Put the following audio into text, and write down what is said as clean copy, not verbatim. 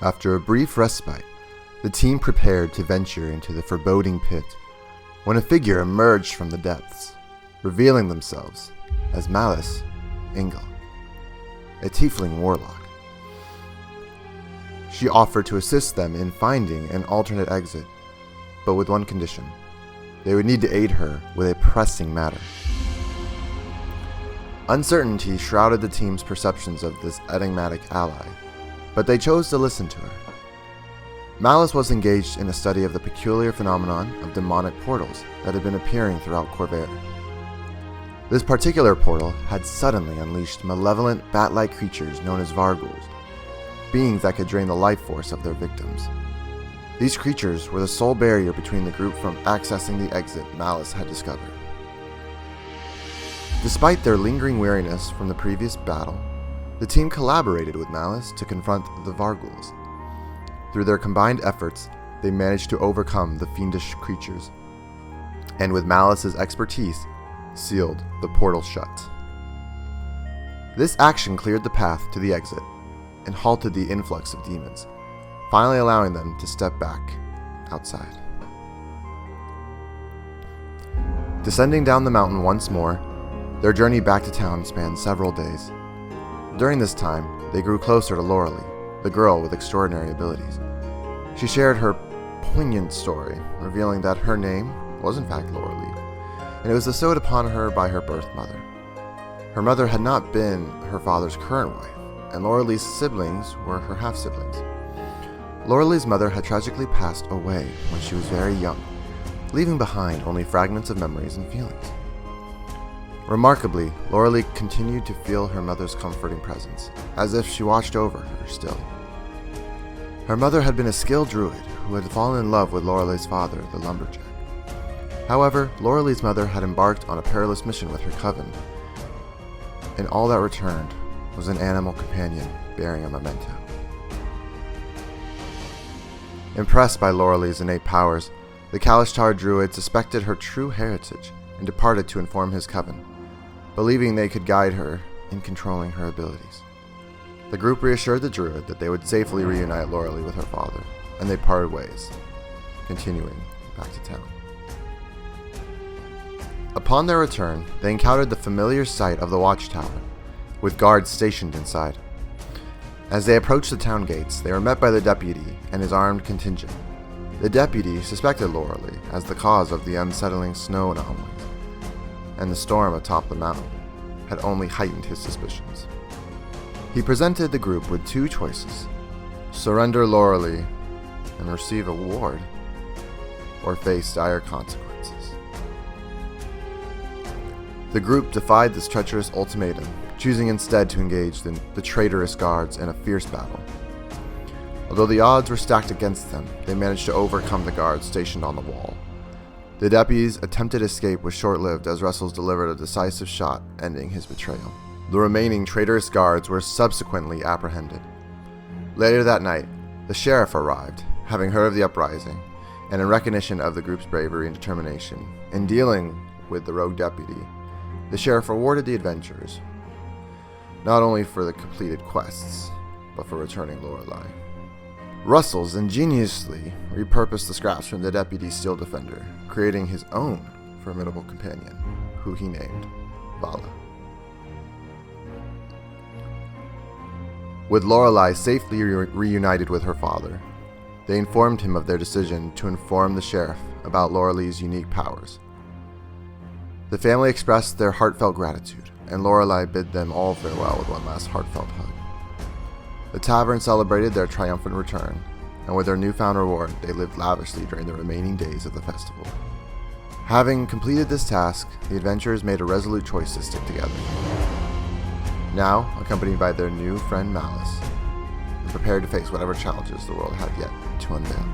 After a brief respite, the team prepared to venture into the foreboding pit when a figure emerged from the depths, revealing themselves as Malice Ingle, a tiefling warlock. She offered to assist them in finding an alternate exit, but with one condition. They would need to aid her with a pressing matter. Uncertainty shrouded the team's perceptions of this enigmatic ally, but they chose to listen to her. Malice was engaged in a study of the peculiar phenomenon of demonic portals that had been appearing throughout Corvair. This particular portal had suddenly unleashed malevolent bat-like creatures known as Varghouls, beings that could drain the life force of their victims. These creatures were the sole barrier between the group from accessing the exit Malice had discovered. Despite their lingering weariness from the previous battle, the team collaborated with Malice to confront the Varghouls. Through their combined efforts, they managed to overcome the fiendish creatures, and with Malice's expertise, sealed the portal shut. This action cleared the path to the exit and halted the influx of demons, finally allowing them to step back outside. Descending down the mountain once more, their journey back to town spanned several days. During this time, they grew closer to Loralee, the girl with extraordinary abilities. She shared her poignant story, revealing that her name was in fact Loralee, and it was bestowed upon her by her birth mother. Her mother had not been her father's current wife, and Loralee's siblings were her half-siblings. Loralee's mother had tragically passed away when she was very young, leaving behind only fragments of memories and feelings. Remarkably, Loralee continued to feel her mother's comforting presence, as if she watched over her still. Her mother had been a skilled druid who had fallen in love with Loralee's father, the lumberjack. However, Loralee's mother had embarked on a perilous mission with her coven, and all that returned was an animal companion bearing a memento. Impressed by Loralee's innate powers, the Kalishtar druid suspected her true heritage and departed to inform his coven, believing they could guide her in controlling her abilities. The group reassured the druid that they would safely reunite Loralee with her father, and they parted ways, continuing back to town. Upon their return, they encountered the familiar sight of the watchtower, with guards stationed inside. As they approached the town gates, they were met by the deputy and his armed contingent. The deputy suspected Loralee as the cause of the unsettling snow anomalies, and the storm atop the mountain had only heightened his suspicions. He presented the group with two choices: surrender Loralee and receive a reward, or face dire consequences. The group defied this treacherous ultimatum, choosing instead to engage the traitorous guards in a fierce battle. Although the odds were stacked against them, they managed to overcome the guards stationed on the wall. The deputy's attempted escape was short-lived as Russell's delivered a decisive shot, ending his betrayal. The remaining traitorous guards were subsequently apprehended. Later that night, the sheriff arrived, having heard of the uprising, and in recognition of the group's bravery and determination in dealing with the rogue deputy, the sheriff rewarded the adventurers, not only for the completed quests, but for returning Loralee. Russell's ingeniously repurposed the scraps from the deputy's steel defender, creating his own formidable companion, who he named Vala. With Loralee safely reunited with her father, they informed him of their decision to inform the sheriff about Loralee's unique powers. The family expressed their heartfelt gratitude, and Loralee bid them all farewell with one last heartfelt hug. The tavern celebrated their triumphant return, and with their newfound reward, they lived lavishly during the remaining days of the festival. Having completed this task, the adventurers made a resolute choice to stick together. Now, accompanied by their new friend Malice, and prepared to face whatever challenges the world had yet to unveil.